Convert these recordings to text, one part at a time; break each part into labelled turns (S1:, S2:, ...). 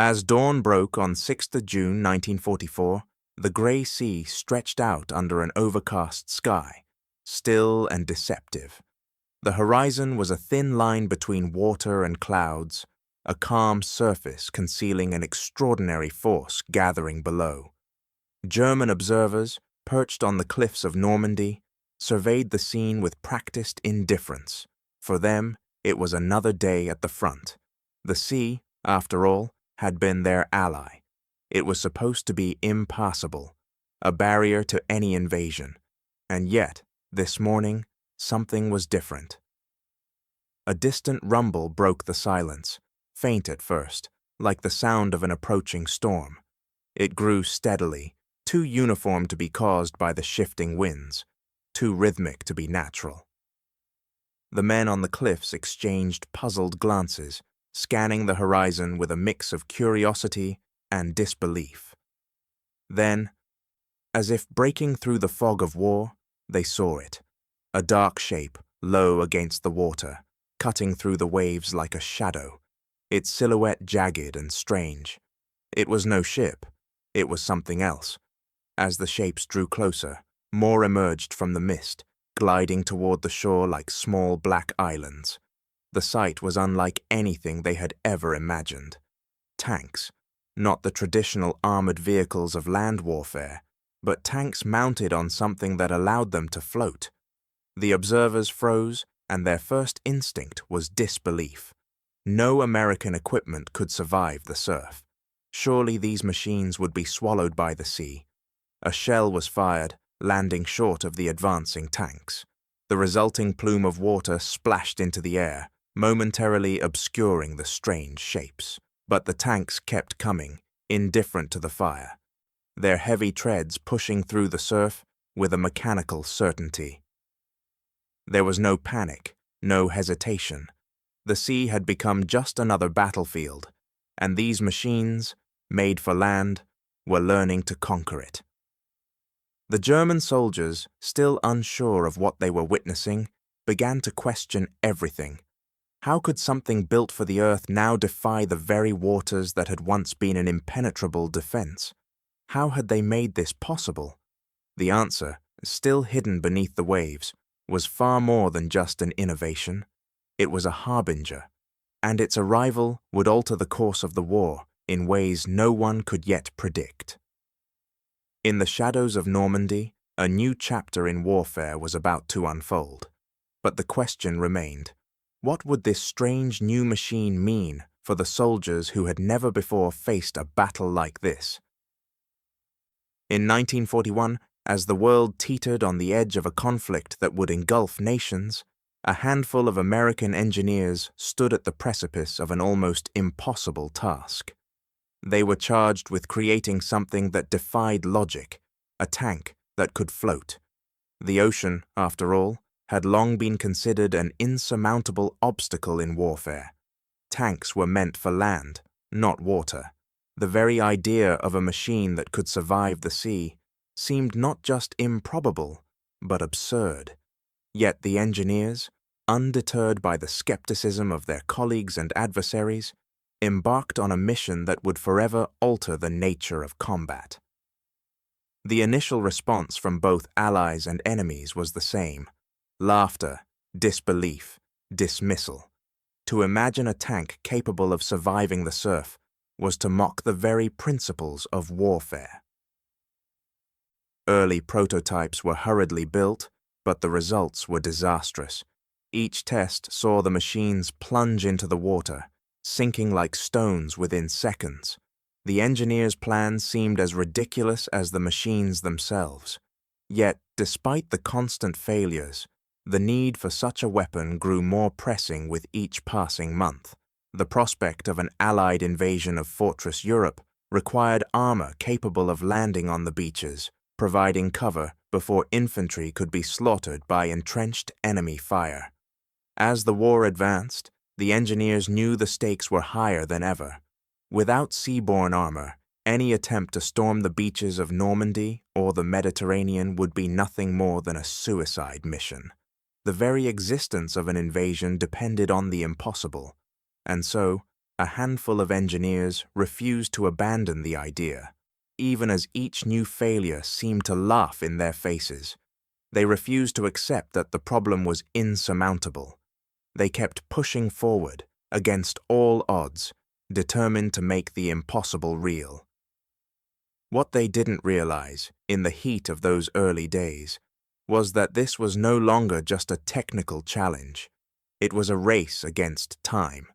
S1: As dawn broke on 6th of June 1944, the grey sea stretched out under an overcast sky, still and deceptive. The horizon was a thin line between water and clouds, a calm surface concealing an extraordinary force gathering below. German observers, perched on the cliffs of Normandy, surveyed the scene with practiced indifference. For them, it was another day at the front. The sea, after all, had been their ally. It was supposed to be impassable, a barrier to any invasion. And yet, this morning, something was different. A distant rumble broke the silence, faint at first, like the sound of an approaching storm. It grew steadily, too uniform to be caused by the shifting winds, too rhythmic to be natural. The men on the cliffs exchanged puzzled glances, scanning the horizon with a mix of curiosity and disbelief. Then, as if breaking through the fog of war, they saw it, a dark shape low against the water, cutting through the waves like a shadow, its silhouette jagged and strange. It was no ship, it was something else. As the shapes drew closer, more emerged from the mist, gliding toward the shore like small black islands. The sight was unlike anything they had ever imagined. Tanks, not the traditional armored vehicles of land warfare, but tanks mounted on something that allowed them to float. The observers froze, and their first instinct was disbelief. No American equipment could survive the surf. Surely these machines would be swallowed by the sea. A shell was fired, landing short of the advancing tanks. The resulting plume of water splashed into the air, momentarily obscuring the strange shapes. But the tanks kept coming, indifferent to the fire, their heavy treads pushing through the surf with a mechanical certainty. There was no panic, no hesitation. The sea had become just another battlefield, and these machines, made for land, were learning to conquer it. The German soldiers, still unsure of what they were witnessing, began to question everything. How could something built for the earth now defy the very waters that had once been an impenetrable defense? How had they made this possible? The answer, still hidden beneath the waves, was far more than just an innovation. It was a harbinger, and its arrival would alter the course of the war in ways no one could yet predict. In the shadows of Normandy, a new chapter in warfare was about to unfold. But the question remained, what would this strange new machine mean for the soldiers who had never before faced a battle like this? In 1941, as the world teetered on the edge of a conflict that would engulf nations, a handful of American engineers stood at the precipice of an almost impossible task. They were charged with creating something that defied logic, a tank that could float. The ocean, after all, had long been considered an insurmountable obstacle in warfare. Tanks were meant for land, not water. The very idea of a machine that could survive the sea seemed not just improbable, but absurd. Yet the engineers, undeterred by the skepticism of their colleagues and adversaries, embarked on a mission that would forever alter the nature of combat. The initial response from both allies and enemies was the same: laughter, disbelief, dismissal. To imagine a tank capable of surviving the surf was to mock the very principles of warfare. Early prototypes were hurriedly built, but the results were disastrous. Each test saw the machines plunge into the water, sinking like stones within seconds. The engineers' plans seemed as ridiculous as the machines themselves. Yet, despite the constant failures, the need for such a weapon grew more pressing with each passing month. The prospect of an Allied invasion of Fortress Europe required armor capable of landing on the beaches, providing cover before infantry could be slaughtered by entrenched enemy fire. As the war advanced, the engineers knew the stakes were higher than ever. Without seaborne armor, any attempt to storm the beaches of Normandy or the Mediterranean would be nothing more than a suicide mission. The very existence of an invasion depended on the impossible, and so, a handful of engineers refused to abandon the idea, even as each new failure seemed to laugh in their faces. They refused to accept that the problem was insurmountable. They kept pushing forward, against all odds, determined to make the impossible real. What they didn't realize, in the heat of those early days, was that this was no longer just a technical challenge. It was a race against time.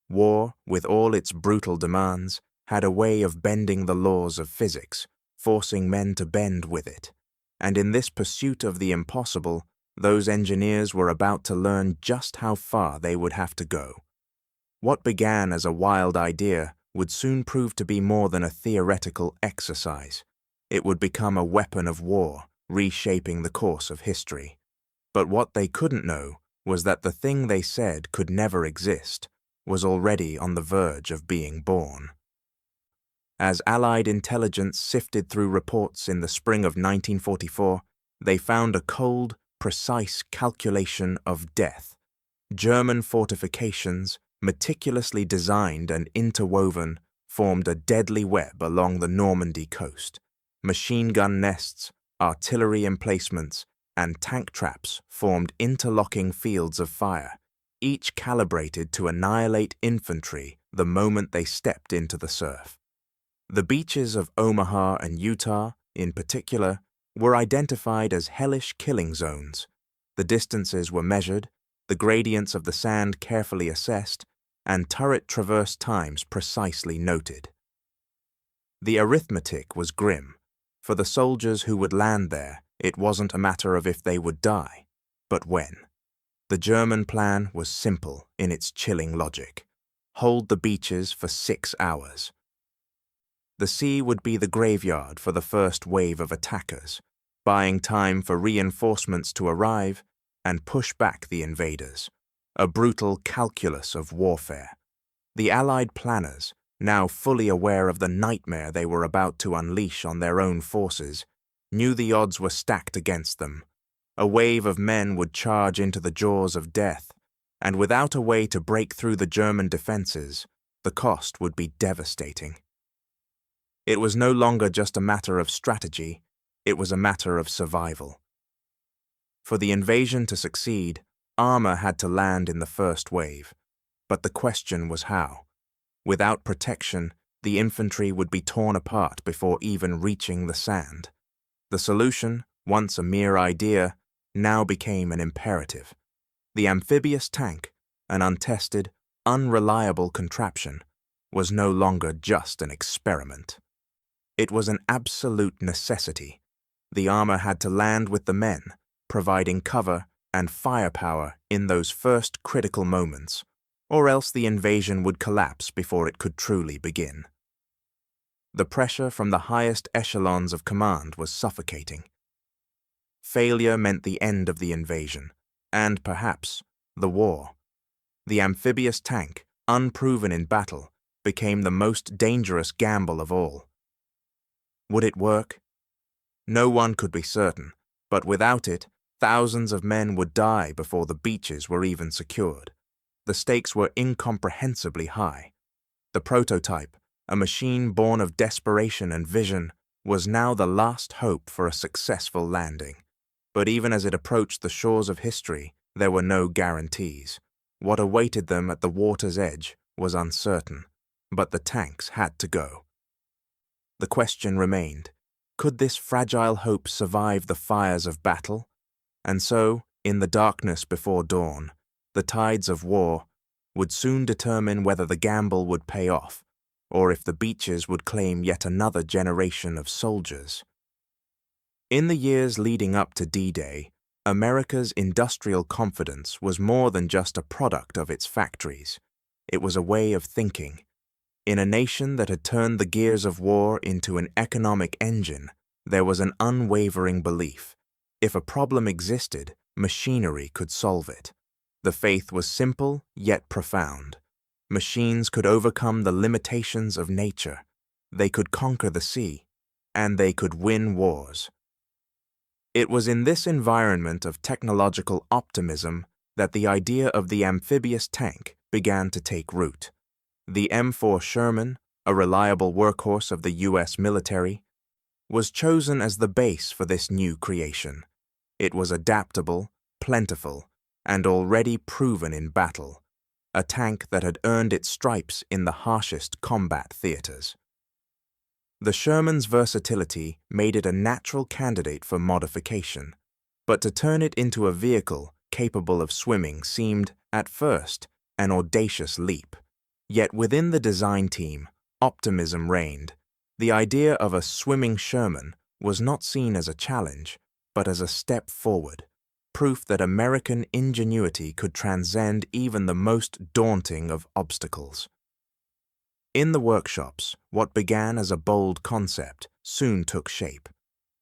S1: War, with all its brutal demands, had a way of bending the laws of physics, forcing men to bend with it. And in this pursuit of the impossible, those engineers were about to learn just how far they would have to go. What began as a wild idea would soon prove to be more than a theoretical exercise. It would become a weapon of war, reshaping the course of history. But what they couldn't know was that the thing they said could never exist was already on the verge of being born. As Allied intelligence sifted through reports in the spring of 1944, they found a cold, precise calculation of death. German fortifications, meticulously designed and interwoven, formed a deadly web along the Normandy coast. Machine gun nests, artillery emplacements, and tank traps formed interlocking fields of fire, each calibrated to annihilate infantry the moment they stepped into the surf. The beaches of Omaha and Utah, in particular, were identified as hellish killing zones. The distances were measured, the gradients of the sand carefully assessed, and turret traverse times precisely noted. The arithmetic was grim. For the soldiers who would land there, it wasn't a matter of if they would die, but when. The German plan was simple in its chilling logic. Hold the beaches for 6 hours. The sea would be the graveyard for the first wave of attackers, buying time for reinforcements to arrive and push back the invaders. A brutal calculus of warfare. The Allied planners, now fully aware of the nightmare they were about to unleash on their own forces, knew the odds were stacked against them. A wave of men would charge into the jaws of death, and without a way to break through the German defenses, the cost would be devastating. It was no longer just a matter of strategy, it was a matter of survival. For the invasion to succeed, armor had to land in the first wave, but the question was how. Without protection, the infantry would be torn apart before even reaching the sand. The solution, once a mere idea, now became an imperative. The amphibious tank, an untested, unreliable contraption, was no longer just an experiment. It was an absolute necessity. The armor had to land with the men, providing cover and firepower in those first critical moments, or else the invasion would collapse before it could truly begin. The pressure from the highest echelons of command was suffocating. Failure meant the end of the invasion, and perhaps the war. The amphibious tank, unproven in battle, became the most dangerous gamble of all. Would it work? No one could be certain, but without it, thousands of men would die before the beaches were even secured. The stakes were incomprehensibly high. The prototype, a machine born of desperation and vision, was now the last hope for a successful landing. But even as it approached the shores of history, there were no guarantees. What awaited them at the water's edge was uncertain, but the tanks had to go. The question remained, could this fragile hope survive the fires of battle? And so, in the darkness before dawn, the tides of war would soon determine whether the gamble would pay off, or if the beaches would claim yet another generation of soldiers. In the years leading up to D-Day, America's industrial confidence was more than just a product of its factories. It was a way of thinking. In a nation that had turned the gears of war into an economic engine, there was an unwavering belief. If a problem existed, machinery could solve it. The faith was simple yet profound. Machines could overcome the limitations of nature. They could conquer the sea, and they could win wars. It was in this environment of technological optimism that the idea of the amphibious tank began to take root. The M4 Sherman, a reliable workhorse of the U.S. military, was chosen as the base for this new creation. It was adaptable, plentiful, and already proven in battle, a tank that had earned its stripes in the harshest combat theaters. The Sherman's versatility made it a natural candidate for modification, but to turn it into a vehicle capable of swimming seemed, at first, an audacious leap. Yet within the design team, optimism reigned. The idea of a swimming Sherman was not seen as a challenge, but as a step forward, proof that American ingenuity could transcend even the most daunting of obstacles. In the workshops, what began as a bold concept soon took shape.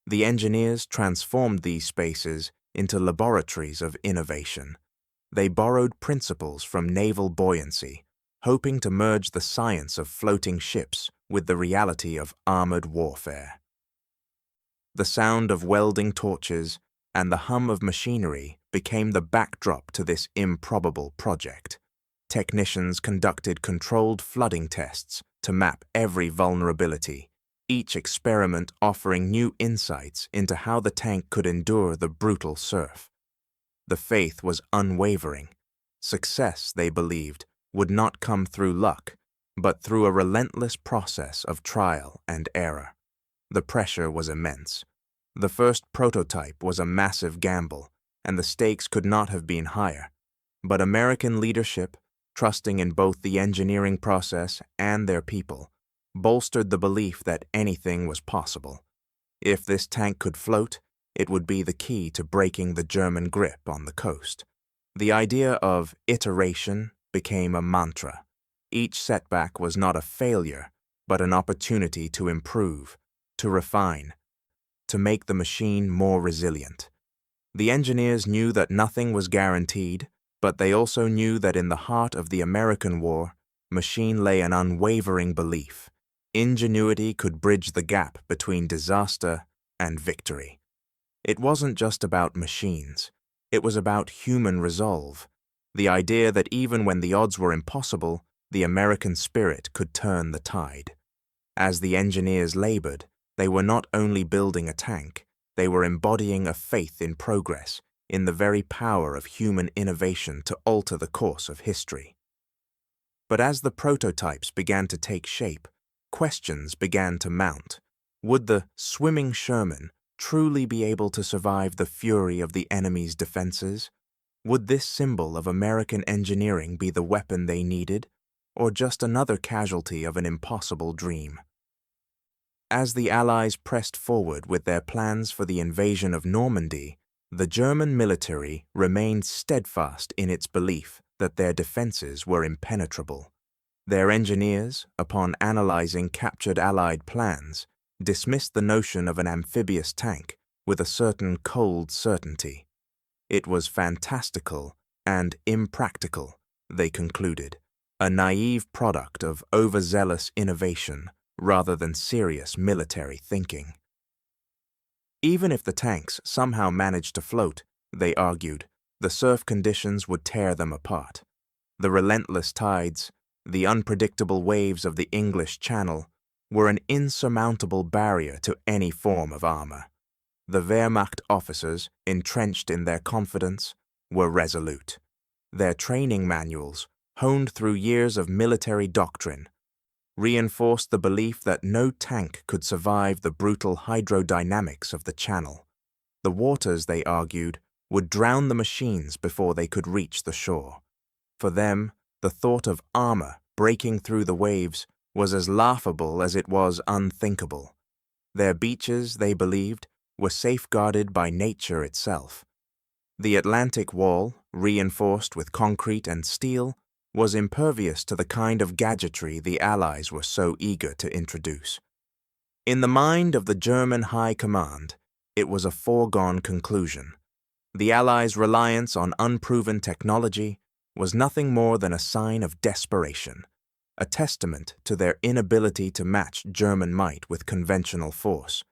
S1: The engineers transformed these spaces into laboratories of innovation. They borrowed principles from naval buoyancy, hoping to merge the science of floating ships with the reality of armored warfare. The sound of welding torches and the hum of machinery became the backdrop to this improbable project. Technicians conducted controlled flooding tests to map every vulnerability, each experiment offering new insights into how the tank could endure the brutal surf. The faith was unwavering. Success, they believed, would not come through luck, but through a relentless process of trial and error. The pressure was immense. The first prototype was a massive gamble, and the stakes could not have been higher. But American leadership, trusting in both the engineering process and their people, bolstered the belief that anything was possible. If this tank could float, it would be the key to breaking the German grip on the coast. The idea of iteration became a mantra. Each setback was not a failure, but an opportunity to improve, to refine, to make the machine more resilient. The engineers knew that nothing was guaranteed, but they also knew that in the heart of the American war, machine lay an unwavering belief. Ingenuity could bridge the gap between disaster and victory. It wasn't just about machines. It was about human resolve. The idea that even when the odds were impossible, the American spirit could turn the tide. As the engineers labored, they were not only building a tank, they were embodying a faith in progress, in the very power of human innovation to alter the course of history. But as the prototypes began to take shape, questions began to mount. Would the swimming Sherman truly be able to survive the fury of the enemy's defenses? Would this symbol of American engineering be the weapon they needed, or just another casualty of an impossible dream? As the Allies pressed forward with their plans for the invasion of Normandy, the German military remained steadfast in its belief that their defenses were impenetrable. Their engineers, upon analyzing captured Allied plans, dismissed the notion of an amphibious tank with a certain cold certainty. It was fantastical and impractical, they concluded, a naive product of overzealous innovation rather than serious military thinking. Even if the tanks somehow managed to float, they argued, the surf conditions would tear them apart. The relentless tides, the unpredictable waves of the English Channel, were an insurmountable barrier to any form of armor. The Wehrmacht officers, entrenched in their confidence, were resolute. Their training manuals, honed through years of military doctrine, reinforced the belief that no tank could survive the brutal hydrodynamics of the Channel. The waters, they argued, would drown the machines before they could reach the shore. For them, the thought of armor breaking through the waves was as laughable as it was unthinkable. Their beaches, they believed, were safeguarded by nature itself. The Atlantic Wall, reinforced with concrete and steel, was impervious to the kind of gadgetry the Allies were so eager to introduce. In the mind of the German High Command, it was a foregone conclusion. The Allies' reliance on unproven technology was nothing more than a sign of desperation, a testament to their inability to match German might with conventional force.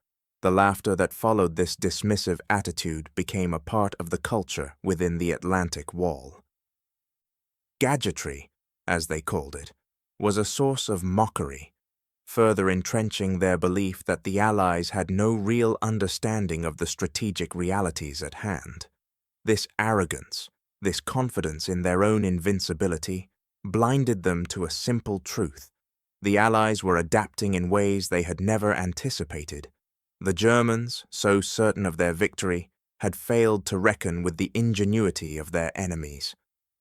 S1: The laughter that followed this dismissive attitude became a part of the culture within the Atlantic Wall. Gadgetry, as they called it, was a source of mockery, further entrenching their belief that the Allies had no real understanding of the strategic realities at hand. This arrogance, this confidence in their own invincibility, blinded them to a simple truth. The Allies were adapting in ways they had never anticipated. The Germans, so certain of their victory, had failed to reckon with the ingenuity of their enemies.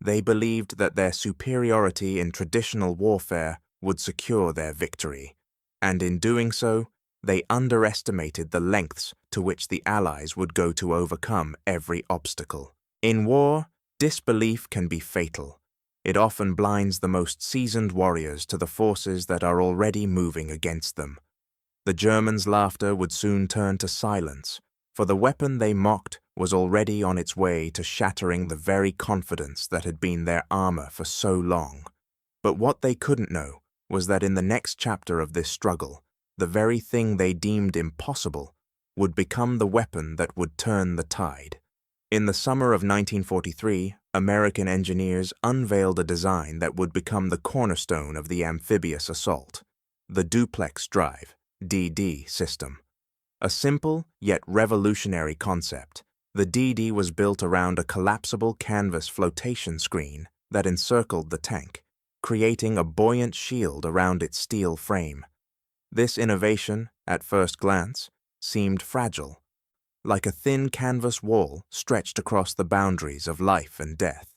S1: They believed that their superiority in traditional warfare would secure their victory, and in doing so, they underestimated the lengths to which the Allies would go to overcome every obstacle. In war, disbelief can be fatal. It often blinds the most seasoned warriors to the forces that are already moving against them. The Germans' laughter would soon turn to silence, for the weapon they mocked was already on its way to shattering the very confidence that had been their armor for so long. But what they couldn't know was that in the next chapter of this struggle, the very thing they deemed impossible would become the weapon that would turn the tide. In the summer of 1943, American engineers unveiled a design that would become the cornerstone of the amphibious assault, the duplex drive, DD system. A simple yet revolutionary concept, the DD was built around a collapsible canvas flotation screen that encircled the tank, creating a buoyant shield around its steel frame. This innovation, at first glance, seemed fragile, like a thin canvas wall stretched across the boundaries of life and death.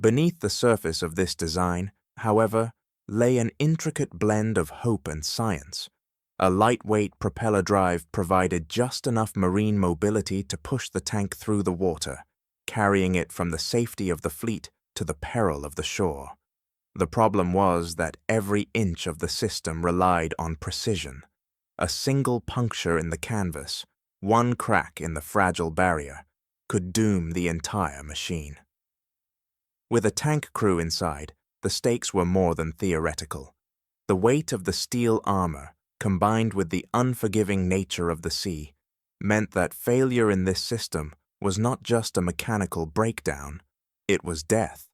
S1: Beneath the surface of this design, however, lay an intricate blend of hope and science. A lightweight propeller drive provided just enough marine mobility to push the tank through the water, carrying it from the safety of the fleet to the peril of the shore. The problem was that every inch of the system relied on precision. A single puncture in the canvas, one crack in the fragile barrier, could doom the entire machine. With a tank crew inside, the stakes were more than theoretical. The weight of the steel armor, combined with the unforgiving nature of the sea, meant that failure in this system was not just a mechanical breakdown, it was death.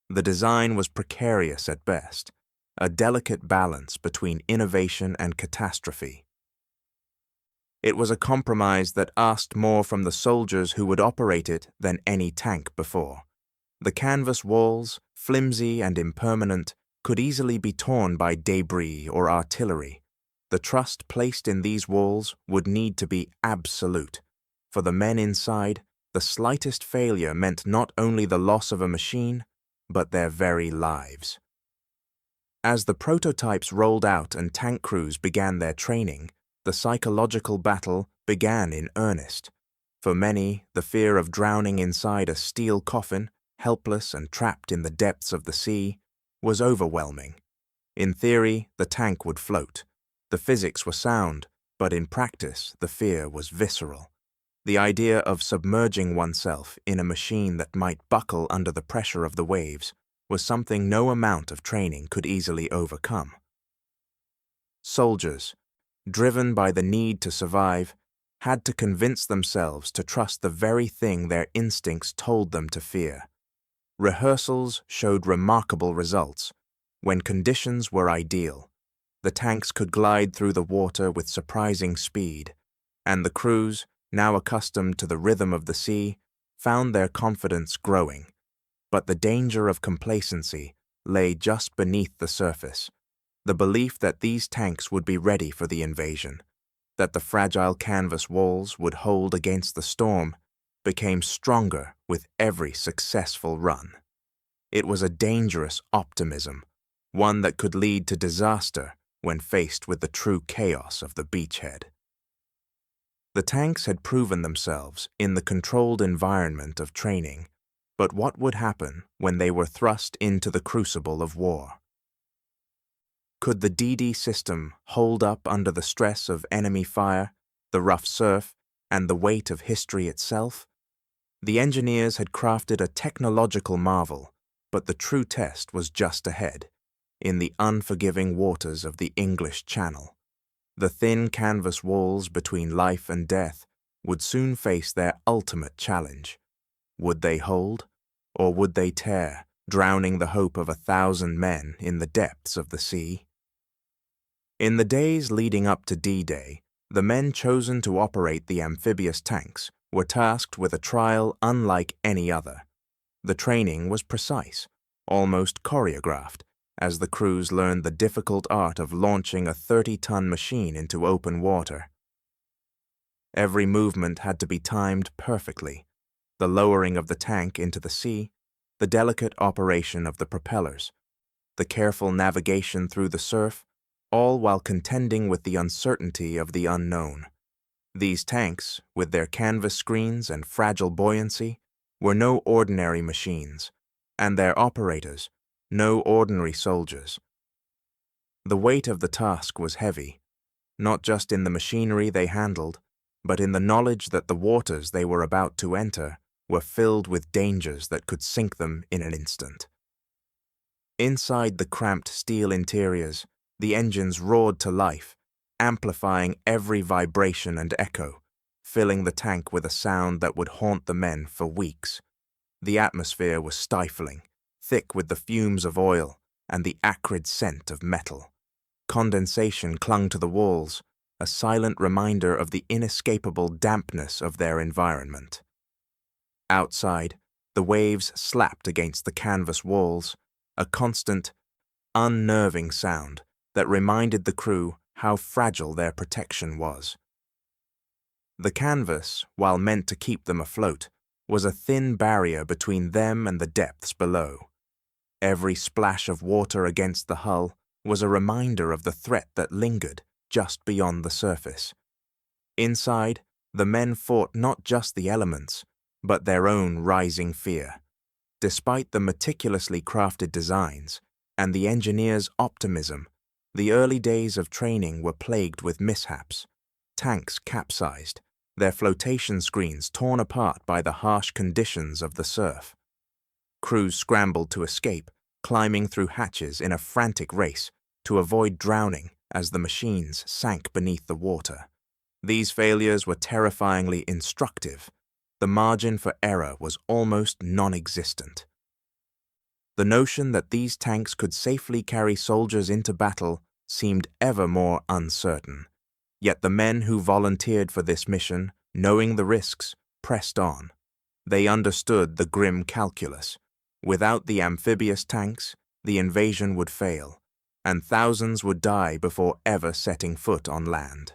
S1: The design was precarious at best, a delicate balance between innovation and catastrophe. It was a compromise that asked more from the soldiers who would operate it than any tank before. The canvas walls, flimsy and impermanent, could easily be torn by debris or artillery. The trust placed in these walls would need to be absolute. For the men inside, the slightest failure meant not only the loss of a machine, but their very lives. As the prototypes rolled out and tank crews began their training, the psychological battle began in earnest. For many, the fear of drowning inside a steel coffin, helpless and trapped in the depths of the sea, was overwhelming. In theory, the tank would float. The physics were sound, but in practice, the fear was visceral. The idea of submerging oneself in a machine that might buckle under the pressure of the waves was something no amount of training could easily overcome. Soldiers, driven by the need to survive, had to convince themselves to trust the very thing their instincts told them to fear. Rehearsals showed remarkable results. When conditions were ideal, the tanks could glide through the water with surprising speed, and the crews, now accustomed to the rhythm of the sea, found their confidence growing. But the danger of complacency lay just beneath the surface. The belief that these tanks would be ready for the invasion, that the fragile canvas walls would hold against the storm, became stronger with every successful run. It was a dangerous optimism, one that could lead to disaster when faced with the true chaos of the beachhead. The tanks had proven themselves in the controlled environment of training, but what would happen when they were thrust into the crucible of war? Could the DD system hold up under the stress of enemy fire, the rough surf, and the weight of history itself? The engineers had crafted a technological marvel, but the true test was just ahead, in the unforgiving waters of the English Channel. The thin canvas walls between life and death would soon face their ultimate challenge. Would they hold, or would they tear, drowning the hope of 1,000 men in the depths of the sea. In the days leading up to D-Day, the men chosen to operate the amphibious tanks were tasked with a trial unlike any other. The training was precise, almost choreographed, as the crews learned the difficult art of launching a 30-ton machine into open water. Every movement had to be timed perfectly: the lowering of the tank into the sea, the delicate operation of the propellers, the careful navigation through the surf, all while contending with the uncertainty of the unknown. These tanks, with their canvas screens and fragile buoyancy, were no ordinary machines, and their operators, no ordinary soldiers. The weight of the task was heavy, not just in the machinery they handled, but in the knowledge that the waters they were about to enter were filled with dangers that could sink them in an instant. Inside the cramped steel interiors, the engines roared to life, amplifying every vibration and echo, filling the tank with a sound that would haunt the men for weeks. The atmosphere was stifling, thick with the fumes of oil and the acrid scent of metal. Condensation clung to the walls, a silent reminder of the inescapable dampness of their environment. Outside, the waves slapped against the canvas walls, a constant, unnerving sound that reminded the crew how fragile their protection was. The canvas, while meant to keep them afloat, was a thin barrier between them and the depths below. Every splash of water against the hull was a reminder of the threat that lingered just beyond the surface. Inside, the men fought not just the elements, but their own rising fear. Despite the meticulously crafted designs and the engineers' optimism, the early days of training were plagued with mishaps. Tanks capsized, their flotation screens torn apart by the harsh conditions of the surf. Crews scrambled to escape, climbing through hatches in a frantic race to avoid drowning as the machines sank beneath the water. These failures were terrifyingly instructive. The margin for error was almost non-existent. The notion that these tanks could safely carry soldiers into battle seemed ever more uncertain. Yet the men who volunteered for this mission, knowing the risks, pressed on. They understood the grim calculus. Without the amphibious tanks, the invasion would fail, and thousands would die before ever setting foot on land.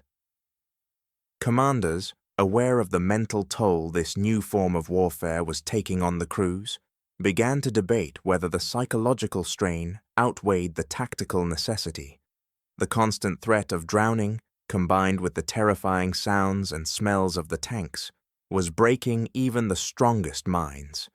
S1: Commanders, aware of the mental toll this new form of warfare was taking on the crews, began to debate whether the psychological strain outweighed the tactical necessity. The constant threat of drowning, combined with the terrifying sounds and smells of the tanks, was breaking even the strongest minds.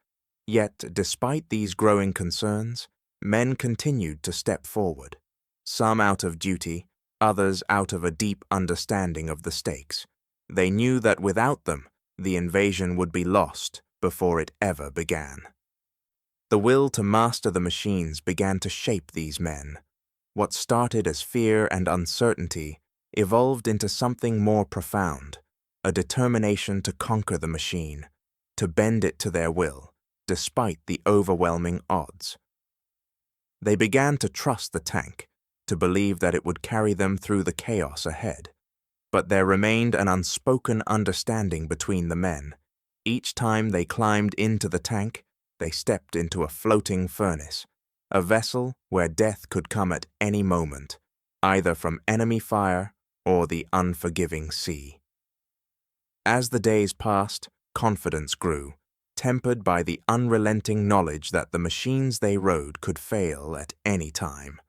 S1: Yet, despite these growing concerns, men continued to step forward, some out of duty, others out of a deep understanding of the stakes. They knew that without them, the invasion would be lost before it ever began. The will to master the machines began to shape these men. What started as fear and uncertainty evolved into something more profound, a determination to conquer the machine, to bend it to their will, despite the overwhelming odds. They began to trust the tank, to believe that it would carry them through the chaos ahead. But there remained an unspoken understanding between the men. Each time they climbed into the tank, they stepped into a floating furnace, a vessel where death could come at any moment, either from enemy fire or the unforgiving sea. As the days passed, confidence grew, tempered by the unrelenting knowledge that the machines they rode could fail at any time.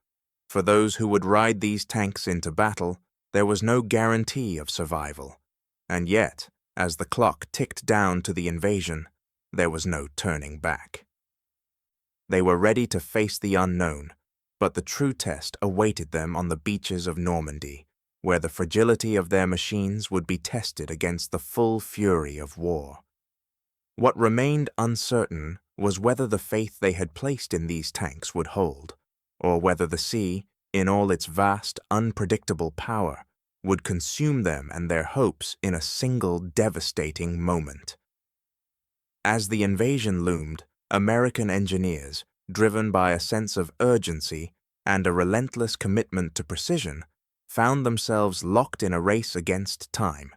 S1: For those who would ride these tanks into battle, there was no guarantee of survival. And yet, as the clock ticked down to the invasion, there was no turning back. They were ready to face the unknown, but the true test awaited them on the beaches of Normandy, where the fragility of their machines would be tested against the full fury of war. What remained uncertain was whether the faith they had placed in these tanks would hold, or whether the sea, in all its vast, unpredictable power, would consume them and their hopes in a single devastating moment. As the invasion loomed, American engineers, driven by a sense of urgency and a relentless commitment to precision, found themselves locked in a race against time.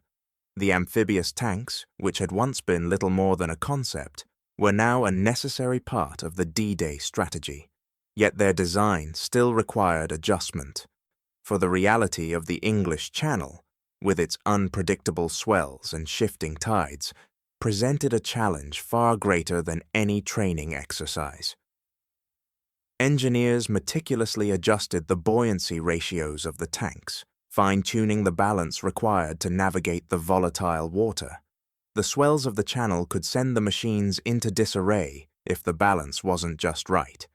S1: The amphibious tanks, which had once been little more than a concept, were now a necessary part of the D-Day strategy. Yet their design still required adjustment, for the reality of the English Channel, with its unpredictable swells and shifting tides, presented a challenge far greater than any training exercise. Engineers meticulously adjusted the buoyancy ratios of the tanks, fine-tuning the balance required to navigate the volatile water. The swells of the channel could send the machines into disarray if the balance wasn't just right.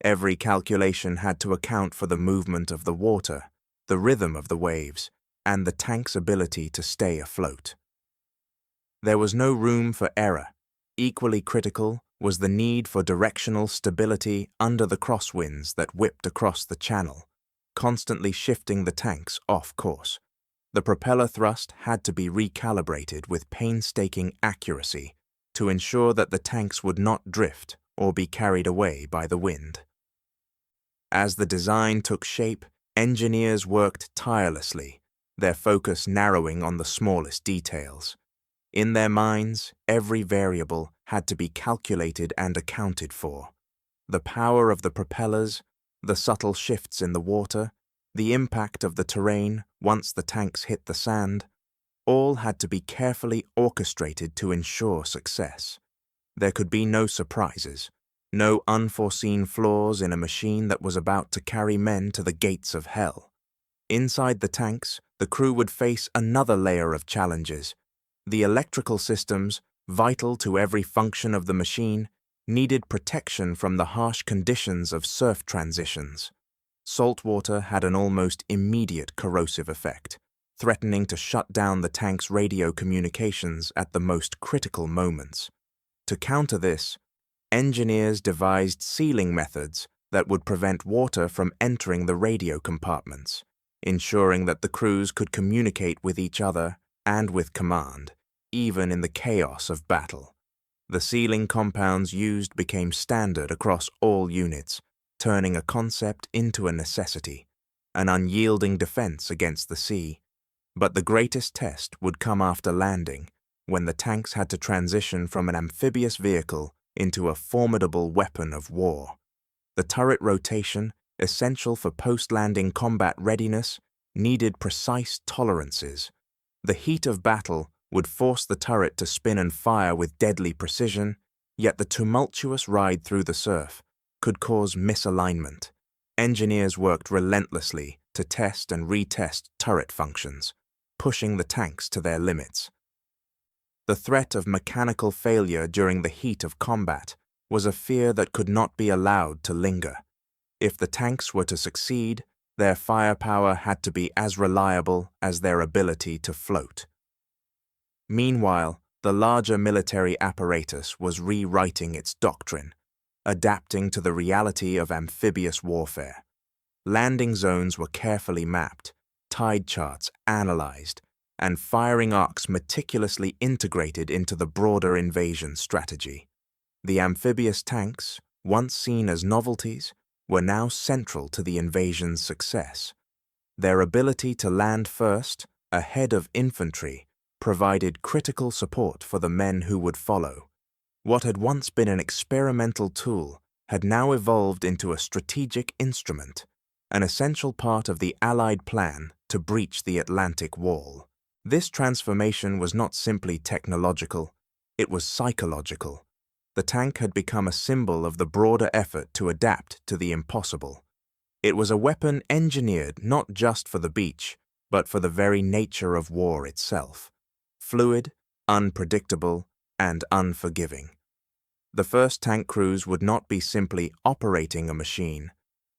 S1: Every calculation had to account for the movement of the water, the rhythm of the waves, and the tank's ability to stay afloat. There was no room for error. Equally critical was the need for directional stability under the crosswinds that whipped across the channel, constantly shifting the tanks off course. The propeller thrust had to be recalibrated with painstaking accuracy to ensure that the tanks would not drift or be carried away by the wind. As the design took shape, engineers worked tirelessly, their focus narrowing on the smallest details. In their minds, every variable had to be calculated and accounted for. The power of the propellers, the subtle shifts in the water, the impact of the terrain once the tanks hit the sand, all had to be carefully orchestrated to ensure success. There could be no surprises, no unforeseen flaws in a machine that was about to carry men to the gates of hell. Inside the tanks, the crew would face another layer of challenges. The electrical systems, vital to every function of the machine, needed protection from the harsh conditions of surf transitions. Salt water had an almost immediate corrosive effect, threatening to shut down the tank's radio communications at the most critical moments. To counter this, engineers devised sealing methods that would prevent water from entering the radio compartments, ensuring that the crews could communicate with each other and with command, even in the chaos of battle. The sealing compounds used became standard across all units, turning a concept into a necessity, an unyielding defense against the sea. But the greatest test would come after landing, when the tanks had to transition from an amphibious vehicle into a formidable weapon of war. The turret rotation, essential for post-landing combat readiness, needed precise tolerances. The heat of battle would force the turret to spin and fire with deadly precision, yet the tumultuous ride through the surf could cause misalignment. Engineers worked relentlessly to test and retest turret functions, pushing the tanks to their limits. The threat of mechanical failure during the heat of combat was a fear that could not be allowed to linger. If the tanks were to succeed, their firepower had to be as reliable as their ability to float. Meanwhile, the larger military apparatus was rewriting its doctrine, adapting to the reality of amphibious warfare. Landing zones were carefully mapped, tide charts analyzed, and firing arcs meticulously integrated into the broader invasion strategy. The amphibious tanks, once seen as novelties, were now central to the invasion's success. Their ability to land first, ahead of infantry, provided critical support for the men who would follow. What had once been an experimental tool had now evolved into a strategic instrument, an essential part of the Allied plan to breach the Atlantic Wall. This transformation was not simply technological, it was psychological. The tank had become a symbol of the broader effort to adapt to the impossible. It was a weapon engineered not just for the beach, but for the very nature of war itself. Fluid, unpredictable, and unforgiving. The first tank crews would not be simply operating a machine.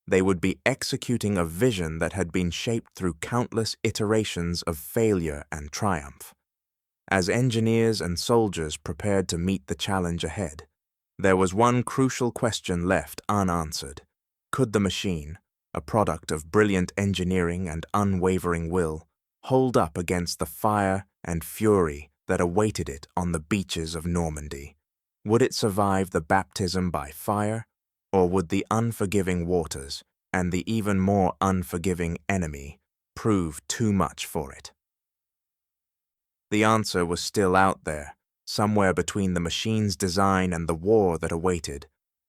S1: They would be executing a vision that had been shaped through countless iterations of failure and triumph. As engineers and soldiers prepared to meet the challenge ahead, there was one crucial question left unanswered. Could the machine, a product of brilliant engineering and unwavering will, hold up against the fire and fury that awaited it on the beaches of Normandy? Would it survive the baptism by fire, Or would the unforgiving waters and the even more unforgiving enemy prove too much for it? The answer was still out there, somewhere between the machine's design and the war that awaited,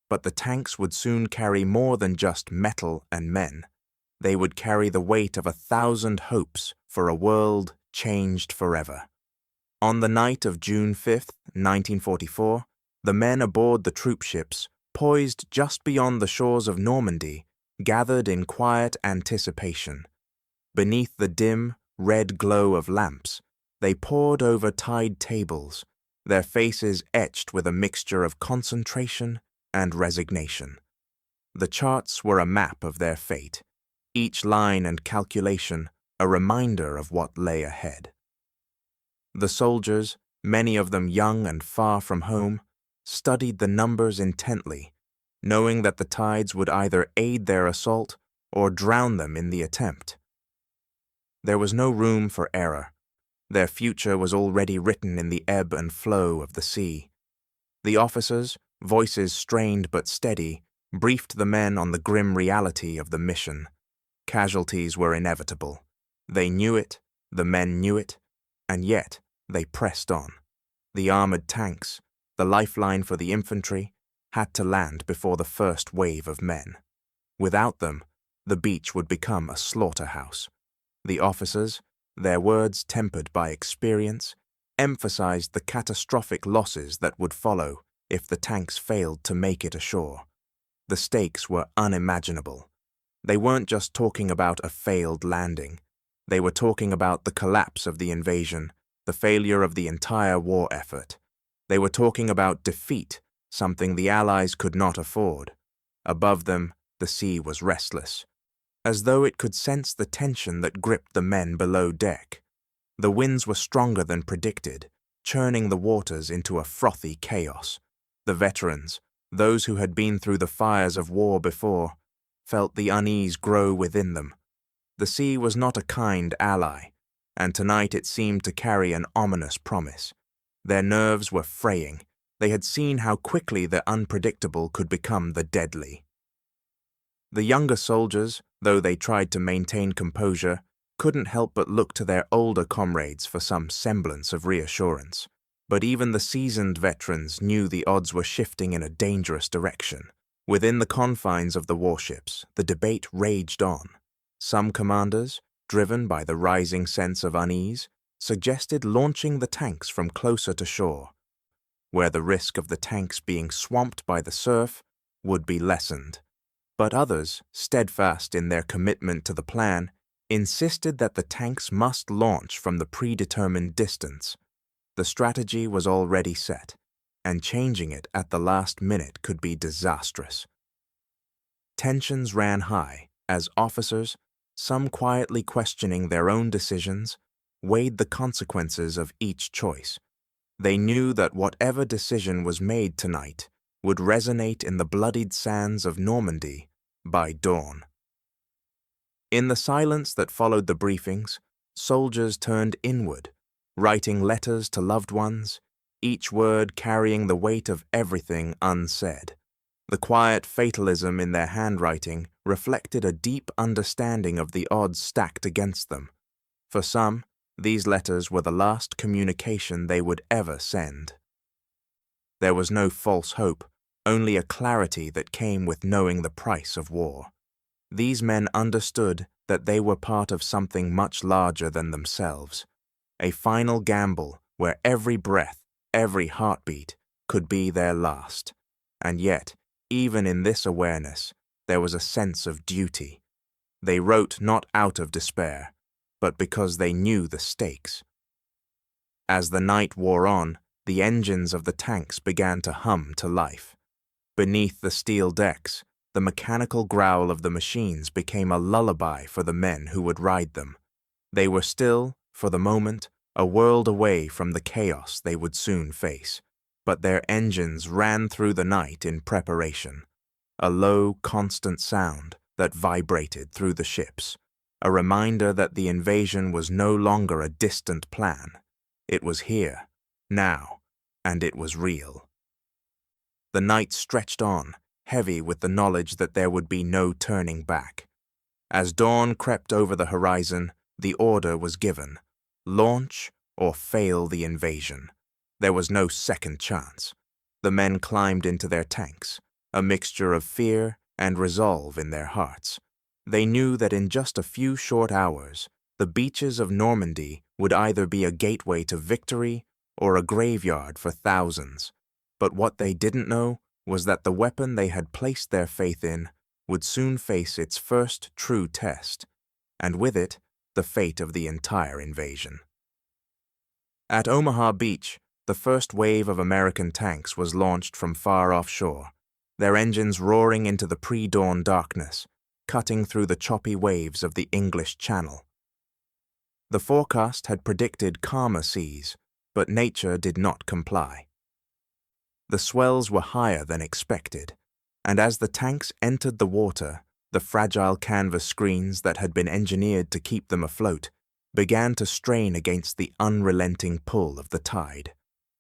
S1: but the tanks would soon carry more than just metal and men. They would carry the weight of 1,000 hopes for a world changed forever. On the night of June 5th, 1944, the men aboard the troop ships, poised just beyond the shores of Normandy, gathered in quiet anticipation. Beneath the dim, red glow of lamps, they pored over tide tables, their faces etched with a mixture of concentration and resignation. The charts were a map of their fate, each line and calculation a reminder of what lay ahead. The soldiers, many of them young and far from home, studied the numbers intently, knowing that the tides would either aid their assault or drown them in the attempt. There was no room for error. Their future was already written in the ebb and flow of the sea. The officers, voices strained but steady, briefed the men on the grim reality of the mission. Casualties were inevitable. They knew it, the men knew it, and yet they pressed on. The armored tanks, the lifeline for the infantry, had to land before the first wave of men. Without them, the beach would become a slaughterhouse. The officers, their words tempered by experience, emphasized the catastrophic losses that would follow if the tanks failed to make it ashore. The stakes were unimaginable. They weren't just talking about a failed landing. They were talking about the collapse of the invasion, the failure of the entire war effort. They were talking about defeat, something the Allies could not afford. Above them, the sea was restless, as though it could sense the tension that gripped the men below deck. The winds were stronger than predicted, churning the waters into a frothy chaos. The veterans, those who had been through the fires of war before, felt the unease grow within them. The sea was not a kind ally, and tonight it seemed to carry an ominous promise. Their nerves were fraying. They had seen how quickly the unpredictable could become the deadly. The younger soldiers, though they tried to maintain composure, couldn't help but look to their older comrades for some semblance of reassurance. But even the seasoned veterans knew the odds were shifting in a dangerous direction. Within the confines of the warships, the debate raged on. Some commanders, driven by the rising sense of unease, suggested launching the tanks from closer to shore, where the risk of the tanks being swamped by the surf would be lessened. But others, steadfast in their commitment to the plan, insisted that the tanks must launch from the predetermined distance. The strategy was already set, and changing it at the last minute could be disastrous. Tensions ran high as officers, some quietly questioning their own decisions, weighed the consequences of each choice. They knew that whatever decision was made tonight would resonate in the bloodied sands of Normandy by dawn. In the silence that followed the briefings, soldiers turned inward, writing letters to loved ones, each word carrying the weight of everything unsaid. The quiet fatalism in their handwriting reflected a deep understanding of the odds stacked against them. For some, these letters were the last communication they would ever send. There was no false hope, only a clarity that came with knowing the price of war. These men understood that they were part of something much larger than themselves, a final gamble where every breath, every heartbeat could be their last. And yet, even in this awareness, there was a sense of duty. They wrote not out of despair, but because they knew the stakes. As the night wore on, the engines of the tanks began to hum to life. Beneath the steel decks, the mechanical growl of the machines became a lullaby for the men who would ride them. They were still, for the moment, a world away from the chaos they would soon face, but their engines ran through the night in preparation, a low, constant sound that vibrated through the ships, a reminder that the invasion was no longer a distant plan. It was here, now, and it was real. The night stretched on, heavy with the knowledge that there would be no turning back. As dawn crept over the horizon, the order was given: launch or fail the invasion. There was no second chance. The men climbed into their tanks, a mixture of fear and resolve in their hearts. They knew that in just a few short hours, the beaches of Normandy would either be a gateway to victory or a graveyard for thousands. But what they didn't know was that the weapon they had placed their faith in would soon face its first true test, and with it, the fate of the entire invasion. At Omaha Beach, the first wave of American tanks was launched from far offshore, their engines roaring into the pre-dawn darkness, cutting through the choppy waves of the English Channel. The forecast had predicted calmer seas, but nature did not comply. The swells were higher than expected, and as the tanks entered the water, the fragile canvas screens that had been engineered to keep them afloat began to strain against the unrelenting pull of the tide.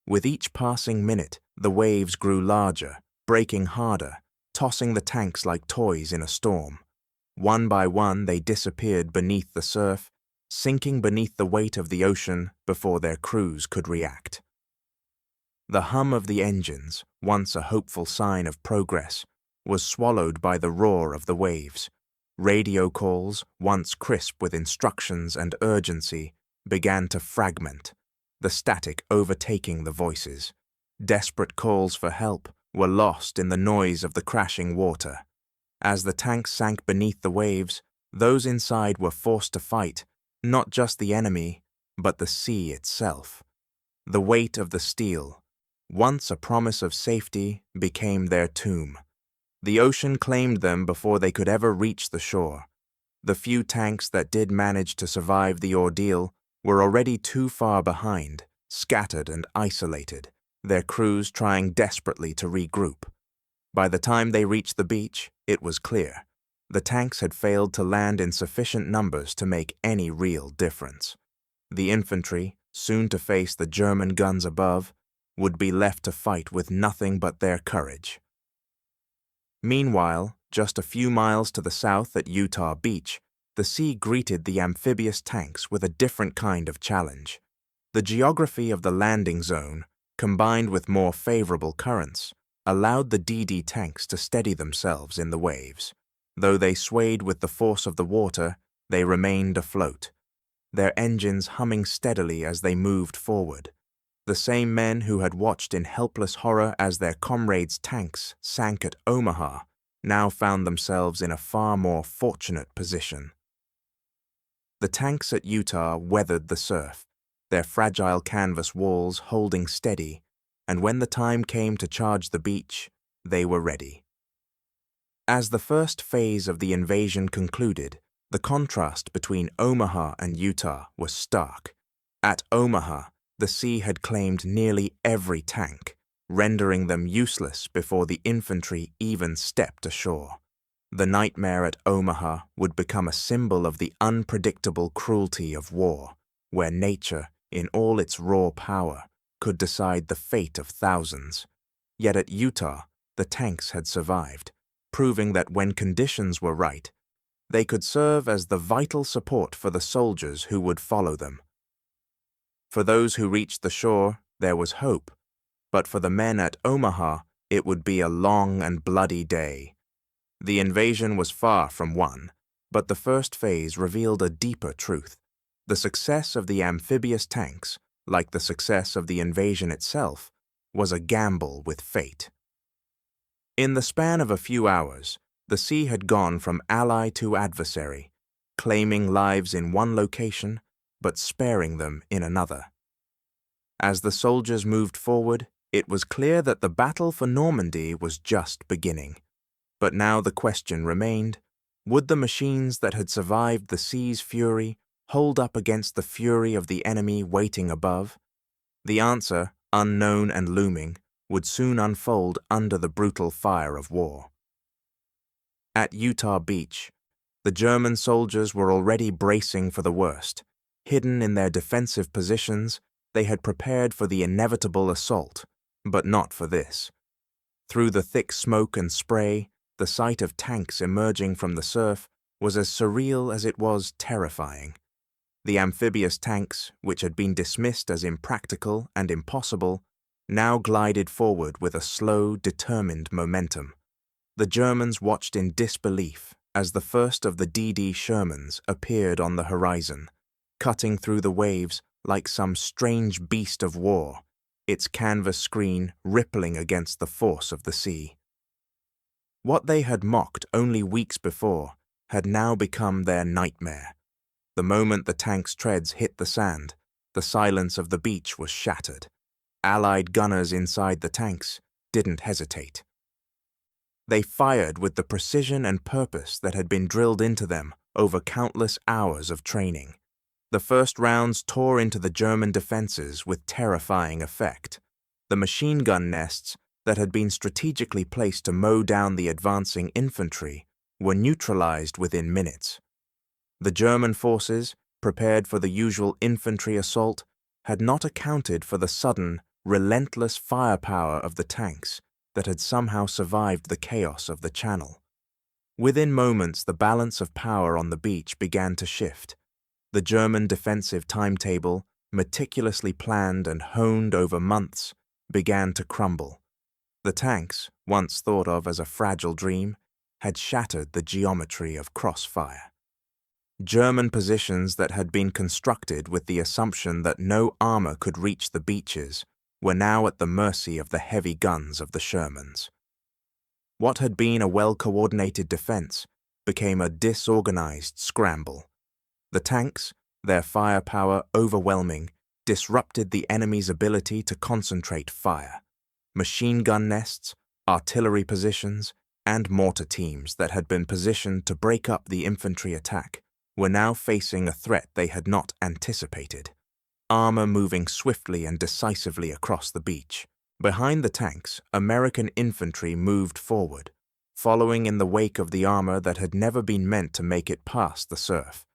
S1: With each passing minute, the waves grew larger, breaking harder, tossing the tanks like toys in a storm. One by one, they disappeared beneath the surf, sinking beneath the weight of the ocean before their crews could react. The hum of the engines, once a hopeful sign of progress, was swallowed by the roar of the waves. Radio calls, once crisp with instructions and urgency, began to fragment, the static overtaking the voices. Desperate calls for help were lost in the noise of the crashing water. As the tanks sank beneath the waves, those inside were forced to fight, not just the enemy, but the sea itself. The weight of the steel, once a promise of safety, became their tomb. The ocean claimed them before they could ever reach the shore. The few tanks that did manage to survive the ordeal were already too far behind, scattered and isolated, their crews trying desperately to regroup. By the time they reached the beach, it was clear. The tanks had failed to land in sufficient numbers to make any real difference. The infantry, soon to face the German guns above, would be left to fight with nothing but their courage. Meanwhile, just a few miles to the south at Utah Beach, the sea greeted the amphibious tanks with a different kind of challenge. The geography of the landing zone, combined with more favorable currents, allowed the DD tanks to steady themselves in the waves. Though they swayed with the force of the water, they remained afloat, their engines humming steadily as they moved forward. The same men who had watched in helpless horror as their comrades' tanks sank at Omaha now found themselves in a far more fortunate position. The tanks at Utah weathered the surf, their fragile canvas walls holding steady, and when the time came to charge the beach, they were ready. As the first phase of the invasion concluded, the contrast between Omaha and Utah was stark. At Omaha, the sea had claimed nearly every tank, rendering them useless before the infantry even stepped ashore. The nightmare at Omaha would become a symbol of the unpredictable cruelty of war, where nature, in all its raw power, could decide the fate of thousands. Yet at Utah, the tanks had survived, proving that when conditions were right, they could serve as the vital support for the soldiers who would follow them. For those who reached the shore, there was hope, but for the men at Omaha, it would be a long and bloody day. The invasion was far from won, but the first phase revealed a deeper truth. The success of the amphibious tanks, like the success of the invasion itself, was a gamble with fate. In the span of a few hours, the sea had gone from ally to adversary, claiming lives in one location, but sparing them in another. As the soldiers moved forward, it was clear that the battle for Normandy was just beginning. But now the question remained, would the machines that had survived the sea's fury hold up against the fury of the enemy waiting above? The answer, unknown and looming, would soon unfold under the brutal fire of war. At Utah Beach, the German soldiers were already bracing for the worst. Hidden in their defensive positions, they had prepared for the inevitable assault, but not for this. Through the thick smoke and spray, the sight of tanks emerging from the surf was as surreal as it was terrifying. The amphibious tanks, which had been dismissed as impractical and impossible, now glided forward with a slow, determined momentum. The Germans watched in disbelief as the first of the DD Shermans appeared on the horizon, cutting through the waves like some strange beast of war, its canvas screen rippling against the force of the sea. What they had mocked only weeks before had now become their nightmare. The moment the tank's treads hit the sand, the silence of the beach was shattered. Allied gunners inside the tanks didn't hesitate. They fired with the precision and purpose that had been drilled into them over countless hours of training. The first rounds tore into the German defenses with terrifying effect. The machine gun nests that had been strategically placed to mow down the advancing infantry were neutralized within minutes. The German forces, prepared for the usual infantry assault, had not accounted for the sudden, relentless firepower of the tanks that had somehow survived the chaos of the Channel. Within moments, the balance of power on the beach began to shift. The German defensive timetable, meticulously planned and honed over months, began to crumble. The tanks, once thought of as a fragile dream, had shattered the geometry of crossfire. German positions that had been constructed with the assumption that no armor could reach the beaches were now at the mercy of the heavy guns of the Shermans. What had been a well-coordinated defense became a disorganized scramble. The tanks, their firepower overwhelming, disrupted the enemy's ability to concentrate fire. Machine gun nests, artillery positions, and mortar teams that had been positioned to break up the infantry attack were now facing a threat they had not anticipated. Armor moving swiftly and decisively across the beach. Behind the tanks, American infantry moved forward, following in the wake of the armor that had never been meant to make it past the surf.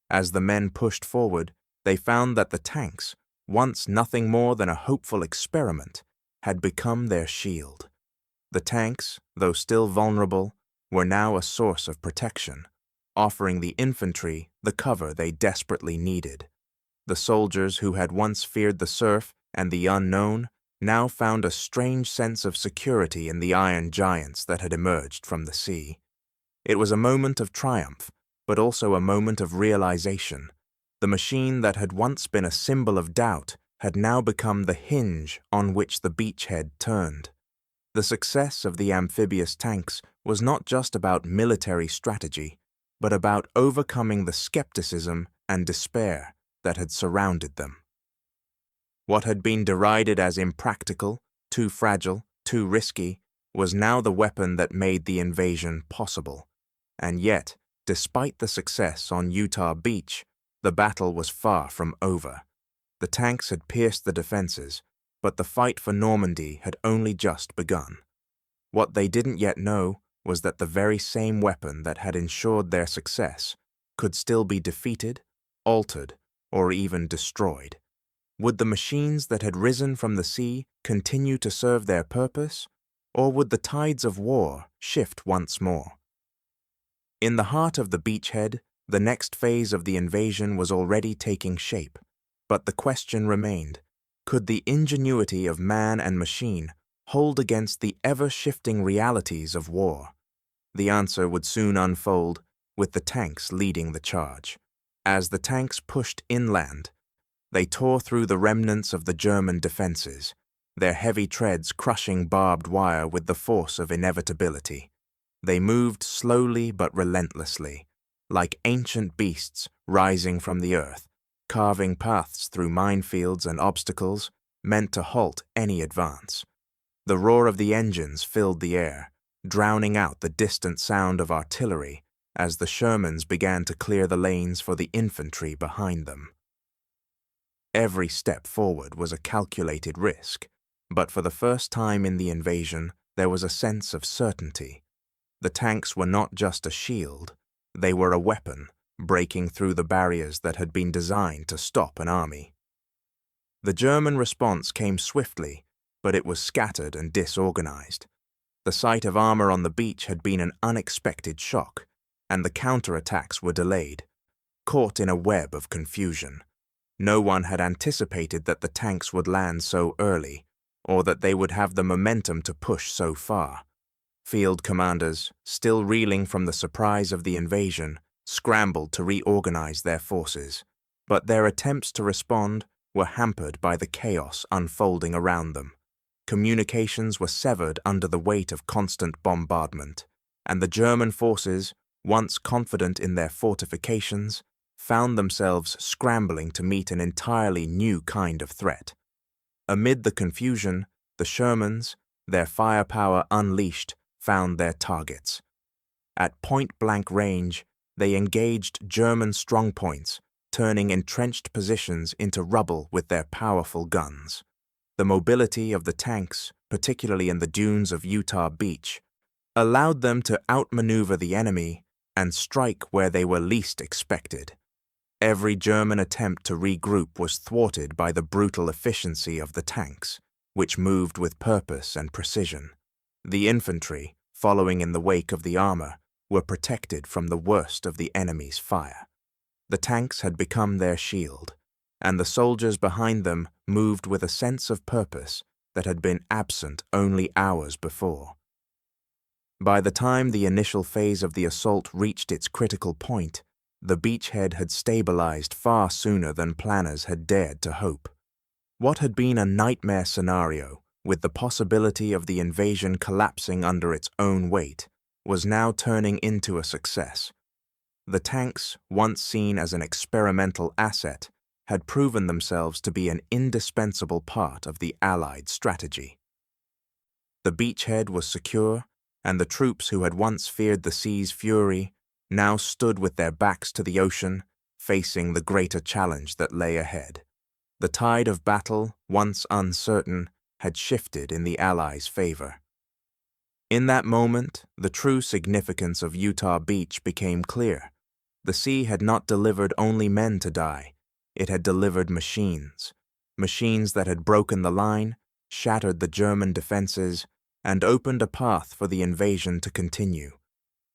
S1: As the men pushed forward, they found that the tanks, once nothing more than a hopeful experiment, had become their shield. The tanks, though still vulnerable, were now a source of protection, offering the infantry the cover they desperately needed. The soldiers who had once feared the surf and the unknown now found a strange sense of security in the iron giants that had emerged from the sea. It was a moment of triumph, but also a moment of realization. The machine that had once been a symbol of doubt had now become the hinge on which the beachhead turned. The success of the amphibious tanks was not just about military strategy, but about overcoming the skepticism and despair that had surrounded them. What had been derided as impractical, too fragile, too risky, was now the weapon that made the invasion possible. And yet, despite the success on Utah Beach, the battle was far from over. The tanks had pierced the defenses, but the fight for Normandy had only just begun. What they didn't yet know was that the very same weapon that had ensured their success could still be defeated, altered, or even destroyed. Would the machines that had risen from the sea continue to serve their purpose, or would the tides of war shift once more? In the heart of the beachhead, the next phase of the invasion was already taking shape, but the question remained, could the ingenuity of man and machine hold against the ever-shifting realities of war? The answer would soon unfold, with the tanks leading the charge. As the tanks pushed inland, they tore through the remnants of the German defenses, their heavy treads crushing barbed wire with the force of inevitability. They moved slowly but relentlessly, like ancient beasts rising from the earth, carving paths through minefields and obstacles meant to halt any advance. The roar of the engines filled the air, drowning out the distant sound of artillery as the Shermans began to clear the lanes for the infantry behind them. Every step forward was a calculated risk, but for the first time in the invasion, there was a sense of certainty. The tanks were not just a shield, they were a weapon, breaking through the barriers that had been designed to stop an army. The German response came swiftly, but it was scattered and disorganized. The sight of armor on the beach had been an unexpected shock, and the counterattacks were delayed, caught in a web of confusion. No one had anticipated that the tanks would land so early, or that they would have the momentum to push so far. Field commanders, still reeling from the surprise of the invasion, scrambled to reorganize their forces, but their attempts to respond were hampered by the chaos unfolding around them. Communications were severed under the weight of constant bombardment, and the German forces, once confident in their fortifications, found themselves scrambling to meet an entirely new kind of threat. Amid the confusion, the Shermans, their firepower unleashed, found their targets. At point-blank range, they engaged German strongpoints, turning entrenched positions into rubble with their powerful guns. The mobility of the tanks, particularly in the dunes of Utah Beach, allowed them to outmaneuver the enemy and strike where they were least expected. Every German attempt to regroup was thwarted by the brutal efficiency of the tanks, which moved with purpose and precision. The infantry, following in the wake of the armor, were protected from the worst of the enemy's fire. The tanks had become their shield, and the soldiers behind them moved with a sense of purpose that had been absent only hours before. By the time the initial phase of the assault reached its critical point, the beachhead had stabilized far sooner than planners had dared to hope. What had been a nightmare scenario, with the possibility of the invasion collapsing under its own weight, was now turning into a success. The tanks, once seen as an experimental asset, had proven themselves to be an indispensable part of the Allied strategy. The beachhead was secure, and the troops who had once feared the sea's fury now stood with their backs to the ocean, facing the greater challenge that lay ahead. The tide of battle, once uncertain, had shifted in the Allies' favor. In that moment, the true significance of Utah Beach became clear. The sea had not delivered only men to die, it had delivered machines. Machines that had broken the line, shattered the German defenses, and opened a path for the invasion to continue.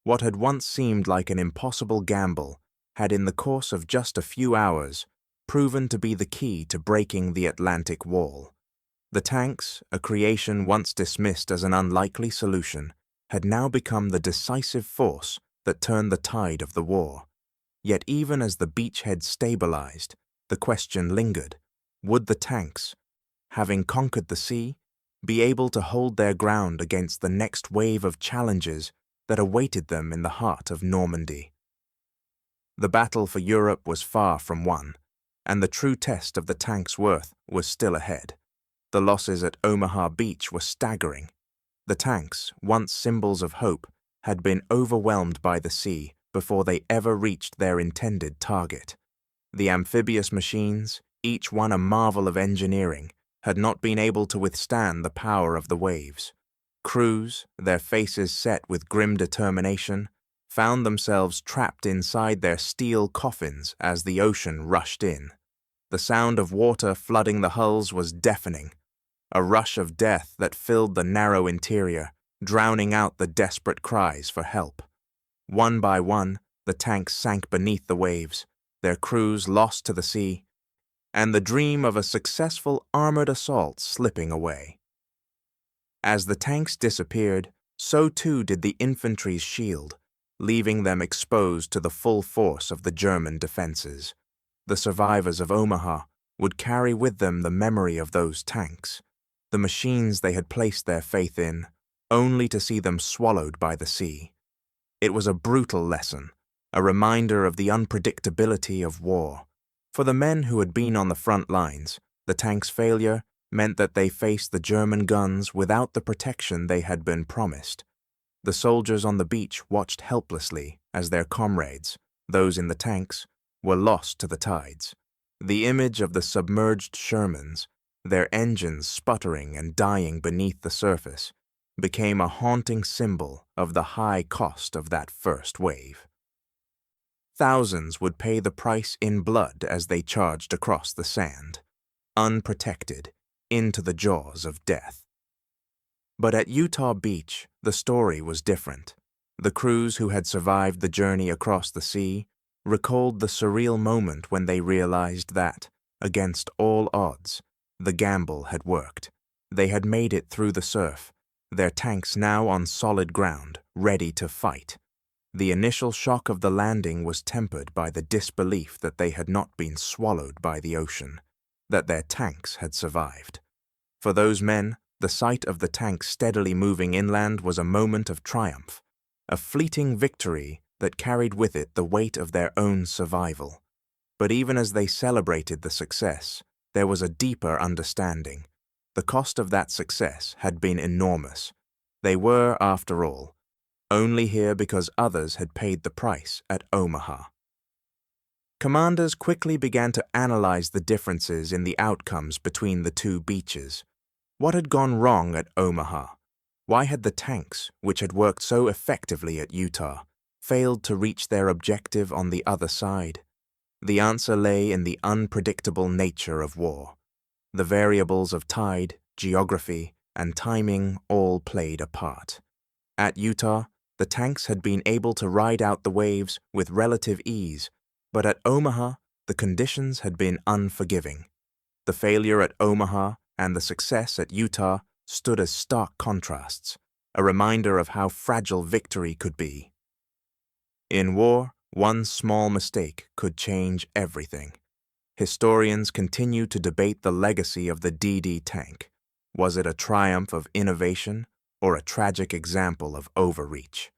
S1: What had once seemed like an impossible gamble had in the course of just a few hours proven to be the key to breaking the Atlantic Wall. The tanks, a creation once dismissed as an unlikely solution, had now become the decisive force that turned the tide of the war. Yet even as the beachhead stabilized, the question lingered: would the tanks, having conquered the sea, be able to hold their ground against the next wave of challenges that awaited them in the heart of Normandy? The battle for Europe was far from won, and the true test of the tanks' worth was still ahead. The losses at Omaha Beach were staggering. The tanks, once symbols of hope, had been overwhelmed by the sea before they ever reached their intended target. The amphibious machines, each one a marvel of engineering, had not been able to withstand the power of the waves. Crews, their faces set with grim determination, found themselves trapped inside their steel coffins as the ocean rushed in. The sound of water flooding the hulls was deafening, a rush of death that filled the narrow interior, drowning out the desperate cries for help. One by one, the tanks sank beneath the waves, their crews lost to the sea, and the dream of a successful armored assault slipping away. As the tanks disappeared, so too did the infantry's shield, leaving them exposed to the full force of the German defenses. The survivors of Omaha would carry with them the memory of those tanks, the machines they had placed their faith in, only to see them swallowed by the sea. It was a brutal lesson, a reminder of the unpredictability of war. For the men who had been on the front lines, the tanks' failure meant that they faced the German guns without the protection they had been promised. The soldiers on the beach watched helplessly as their comrades, those in the tanks, were lost to the tides. The image of the submerged Shermans, their engines sputtering and dying beneath the surface, became a haunting symbol of the high cost of that first wave. Thousands would pay the price in blood as they charged across the sand, unprotected, into the jaws of death. But at Utah Beach, the story was different. The crews who had survived the journey across the sea recalled the surreal moment when they realized that, against all odds, the gamble had worked. They had made it through the surf, their tanks now on solid ground, ready to fight. The initial shock of the landing was tempered by the disbelief that they had not been swallowed by the ocean, that their tanks had survived. For those men, the sight of the tanks steadily moving inland was a moment of triumph, a fleeting victory that carried with it the weight of their own survival. But even as they celebrated the success, there was a deeper understanding. The cost of that success had been enormous. They were, after all, only here because others had paid the price at Omaha. Commanders quickly began to analyze the differences in the outcomes between the two beaches. What had gone wrong at Omaha? Why had the tanks, which had worked so effectively at Utah, failed to reach their objective on the other side? The answer lay in the unpredictable nature of war. The variables of tide, geography, and timing all played a part. At Utah, the tanks had been able to ride out the waves with relative ease, but at Omaha, the conditions had been unforgiving. The failure at Omaha and the success at Utah stood as stark contrasts, a reminder of how fragile victory could be. In war, one small mistake could change everything. Historians continue to debate the legacy of the DD tank. Was it a triumph of innovation or a tragic example of overreach?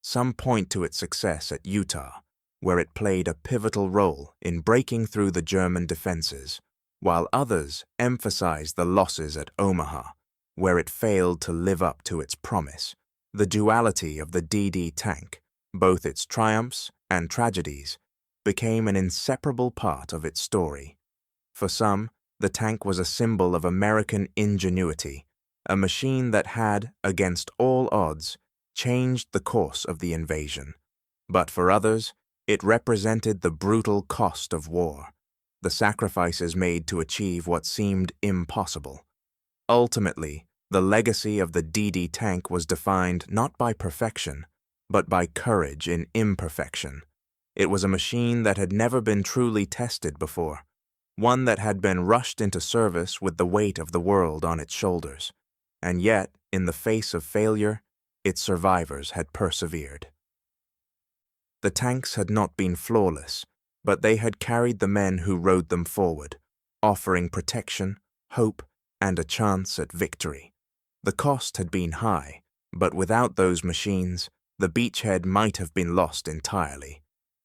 S1: Some point to its success at Utah, where it played a pivotal role in breaking through the German defenses, while others emphasize the losses at Omaha, where it failed to live up to its promise. The duality of the DD tank, both its triumphs and tragedies, became an inseparable part of its story. For some, the tank was a symbol of American ingenuity, a machine that had, against all odds, changed the course of the invasion. But for others, it represented the brutal cost of war, the sacrifices made to achieve what seemed impossible. Ultimately, the legacy of the DD tank was defined not by perfection, but by courage in imperfection. It was a machine that had never been truly tested before, one that had been rushed into service with the weight of the world on its shoulders. And yet, in the face of failure, its survivors had persevered. The tanks had not been flawless, but they had carried the men who rode them forward, offering protection, hope, and a chance at victory. The cost had been high, but without those machines, the beachhead might have been lost entirely.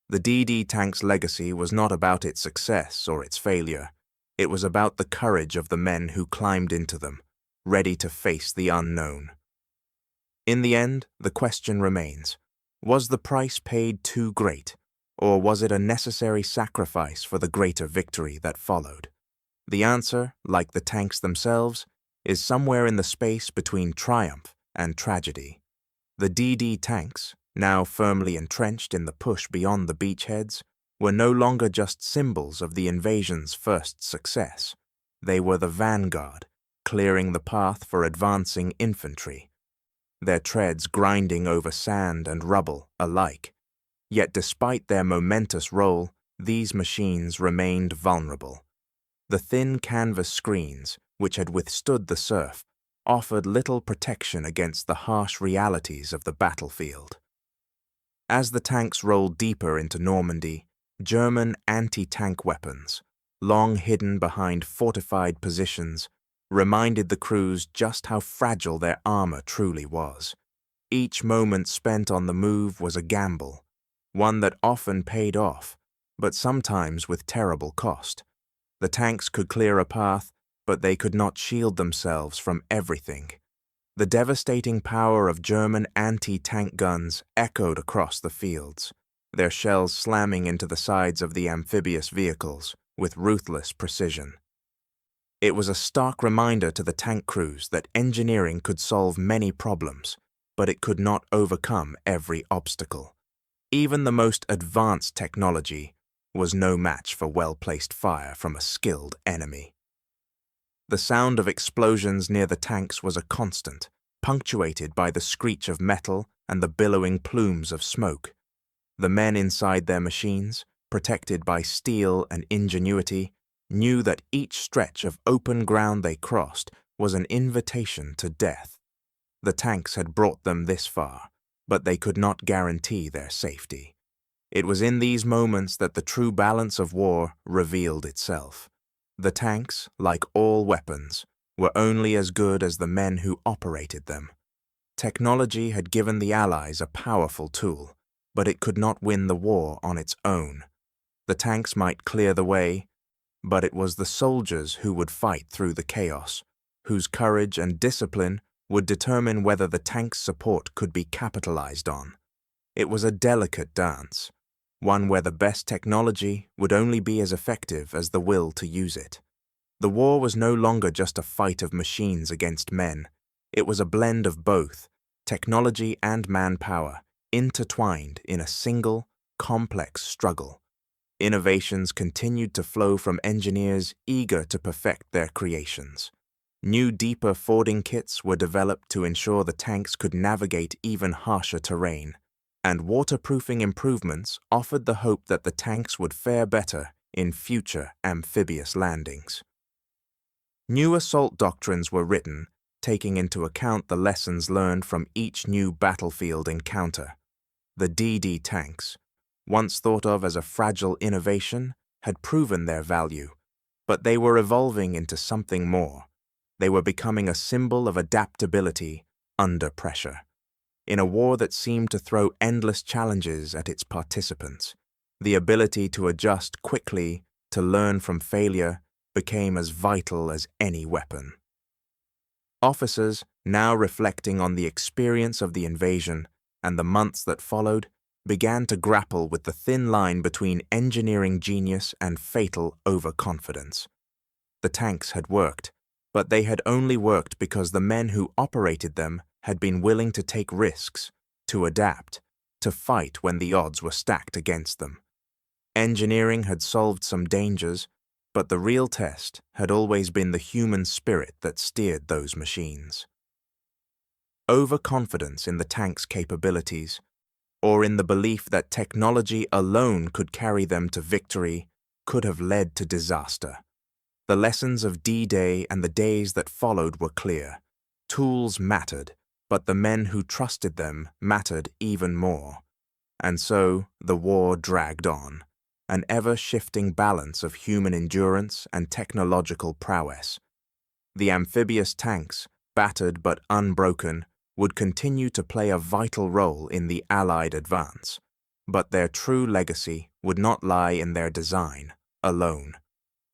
S1: The DD tank's legacy was not about its success or its failure. It was about the courage of the men who climbed into them, ready to face the unknown. In the end, the question remains, was the price paid too great, or was it a necessary sacrifice for the greater victory that followed? The answer, like the tanks themselves, is somewhere in the space between triumph and tragedy. The DD tanks, now firmly entrenched in the push beyond the beachheads, were no longer just symbols of the invasion's first success. They were the vanguard, clearing the path for advancing infantry, their treads grinding over sand and rubble alike. Yet despite their momentous role, these machines remained vulnerable. The thin canvas screens, which had withstood the surf, offered little protection against the harsh realities of the battlefield. As the tanks rolled deeper into Normandy, German anti-tank weapons, long hidden behind fortified positions, reminded the crews just how fragile their armor truly was. Each moment spent on the move was a gamble, one that often paid off, but sometimes with terrible cost. The tanks could clear a path, but they could not shield themselves from everything. The devastating power of German anti-tank guns echoed across the fields, their shells slamming into the sides of the amphibious vehicles with ruthless precision. It was a stark reminder to the tank crews that engineering could solve many problems, but it could not overcome every obstacle. Even the most advanced technology was no match for well-placed fire from a skilled enemy. The sound of explosions near the tanks was a constant, punctuated by the screech of metal and the billowing plumes of smoke. The men inside their machines, protected by steel and ingenuity, knew that each stretch of open ground they crossed was an invitation to death. The tanks had brought them this far, but they could not guarantee their safety. It was in these moments that the true balance of war revealed itself. The tanks, like all weapons, were only as good as the men who operated them. Technology had given the Allies a powerful tool, but it could not win the war on its own. The tanks might clear the way, but it was the soldiers who would fight through the chaos, whose courage and discipline would determine whether the tank's support could be capitalized on. It was a delicate dance, one where the best technology would only be as effective as the will to use it. The war was no longer just a fight of machines against men. It was a blend of both, technology and manpower, intertwined in a single, complex struggle. Innovations continued to flow from engineers eager to perfect their creations. New, deeper fording kits were developed to ensure the tanks could navigate even harsher terrain, and waterproofing improvements offered the hope that the tanks would fare better in future amphibious landings. New assault doctrines were written, taking into account the lessons learned from each new battlefield encounter. The DD tanks, once thought of as a fragile innovation, had proven their value, but they were evolving into something more. They were becoming a symbol of adaptability under pressure. In a war that seemed to throw endless challenges at its participants, the ability to adjust quickly, to learn from failure, became as vital as any weapon. Officers, now reflecting on the experience of the invasion and the months that followed, began to grapple with the thin line between engineering genius and fatal overconfidence. The tanks had worked, but they had only worked because the men who operated them had been willing to take risks, to adapt, to fight when the odds were stacked against them. Engineering had solved some dangers, but the real test had always been the human spirit that steered those machines. Overconfidence in the tank's capabilities, or in the belief that technology alone could carry them to victory, could have led to disaster. The lessons of D-Day and the days that followed were clear. Tools mattered, but the men who trusted them mattered even more. And so the war dragged on, an ever-shifting balance of human endurance and technological prowess. The amphibious tanks, battered but unbroken, would continue to play a vital role in the Allied advance, but their true legacy would not lie in their design alone.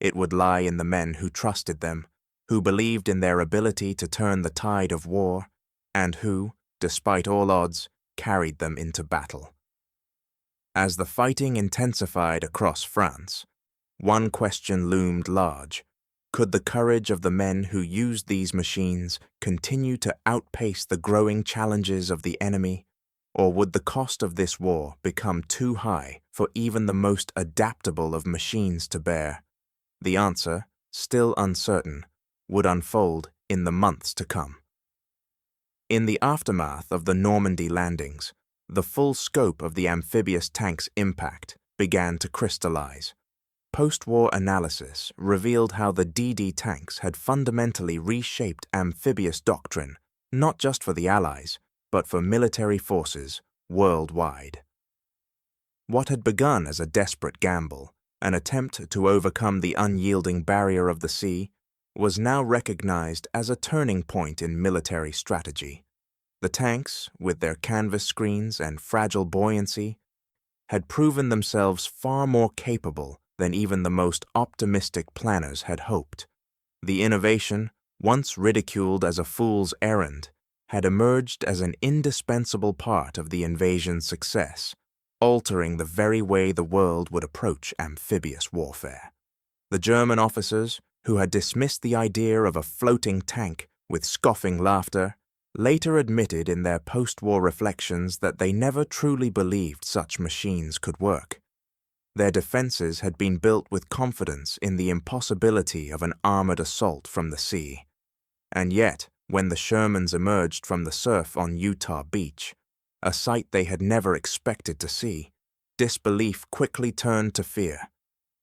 S1: It would lie in the men who trusted them, who believed in their ability to turn the tide of war, and who, despite all odds, carried them into battle. As the fighting intensified across France, one question loomed large. Could the courage of the men who used these machines continue to outpace the growing challenges of the enemy, or would the cost of this war become too high for even the most adaptable of machines to bear? The answer, still uncertain, would unfold in the months to come. In the aftermath of the Normandy landings, the full scope of the amphibious tank's impact began to crystallize. Post-war analysis revealed how the DD tanks had fundamentally reshaped amphibious doctrine, not just for the Allies, but for military forces worldwide. What had begun as a desperate gamble, an attempt to overcome the unyielding barrier of the sea, was now recognized as a turning point in military strategy. The tanks, with their canvas screens and fragile buoyancy, had proven themselves far more capable than even the most optimistic planners had hoped. The innovation, once ridiculed as a fool's errand, had emerged as an indispensable part of the invasion's success, altering the very way the world would approach amphibious warfare. The German officers, who had dismissed the idea of a floating tank with scoffing laughter, later admitted in their post-war reflections that they never truly believed such machines could work. Their defenses had been built with confidence in the impossibility of an armored assault from the sea. And yet, when the Shermans emerged from the surf on Utah Beach, a sight they had never expected to see, disbelief quickly turned to fear.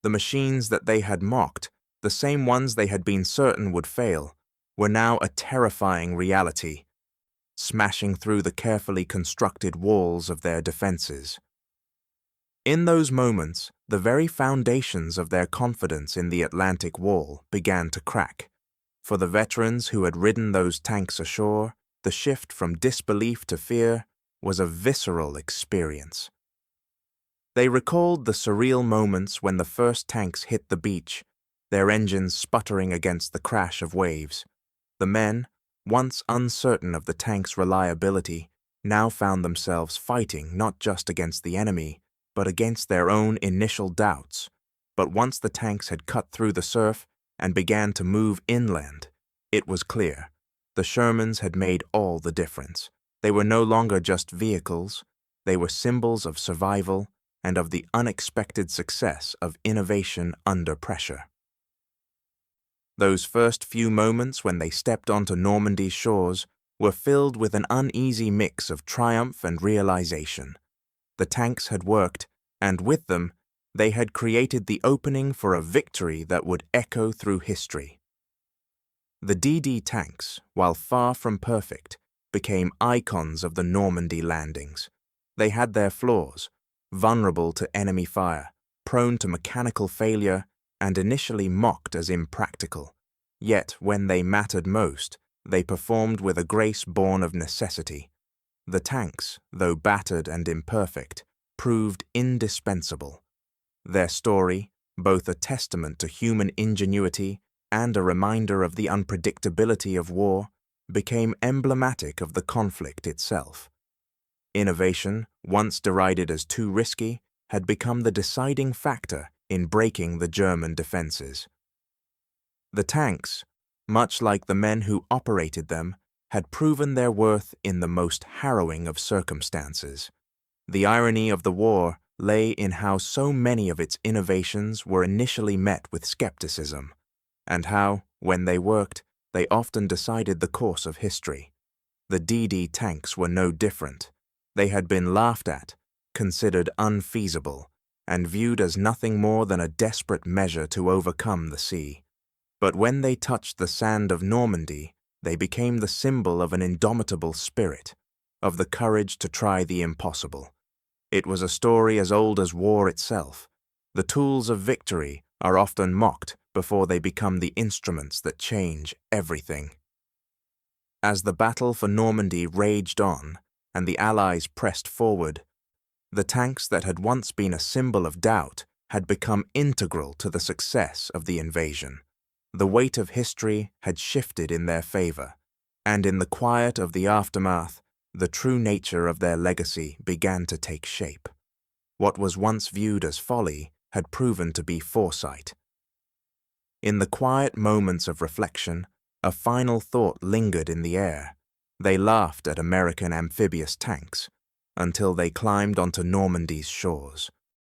S1: The machines that they had mocked, the same ones they had been certain would fail, were now a terrifying reality, smashing through the carefully constructed walls of their defenses. In those moments, the very foundations of their confidence in the Atlantic Wall began to crack. For the veterans who had ridden those tanks ashore, the shift from disbelief to fear was a visceral experience. They recalled the surreal moments when the first tanks hit the beach, their engines sputtering against the crash of waves. The men, once uncertain of the tank's reliability, now found themselves fighting not just against the enemy, but against their own initial doubts. But once the tanks had cut through the surf and began to move inland, it was clear. The Shermans had made all the difference. They were no longer just vehicles. They were symbols of survival and of the unexpected success of innovation under pressure. Those first few moments when they stepped onto Normandy's shores were filled with an uneasy mix of triumph and realization. The tanks had worked, and with them, they had created the opening for a victory that would echo through history. The DD tanks, while far from perfect, became icons of the Normandy landings. They had their flaws, vulnerable to enemy fire, prone to mechanical failure, and initially mocked as impractical. Yet, when they mattered most, they performed with a grace born of necessity. The tanks, though battered and imperfect, proved indispensable. Their story, both a testament to human ingenuity and a reminder of the unpredictability of war, became emblematic of the conflict itself. Innovation, once derided as too risky, had become the deciding factor in breaking the German defenses. The tanks, much like the men who operated them, had proven their worth in the most harrowing of circumstances. The irony of the war lay in how so many of its innovations were initially met with skepticism, and how, when they worked, they often decided the course of history. The DD tanks were no different. They had been laughed at, considered unfeasible, and viewed as nothing more than a desperate measure to overcome the sea. But when they touched the sand of Normandy, they became the symbol of an indomitable spirit, of the courage to try the impossible. It was a story as old as war itself. The tools of victory are often mocked before they become the instruments that change everything. As the battle for Normandy raged on, and the Allies pressed forward, the tanks that had once been a symbol of doubt had become integral to the success of the invasion. The weight of history had shifted in their favor, and in the quiet of the aftermath, the true nature of their legacy began to take shape. What was once viewed as folly had proven to be foresight. In the quiet moments of reflection, a final thought lingered in the air. They laughed at American amphibious tanks until they climbed onto Normandy's shores.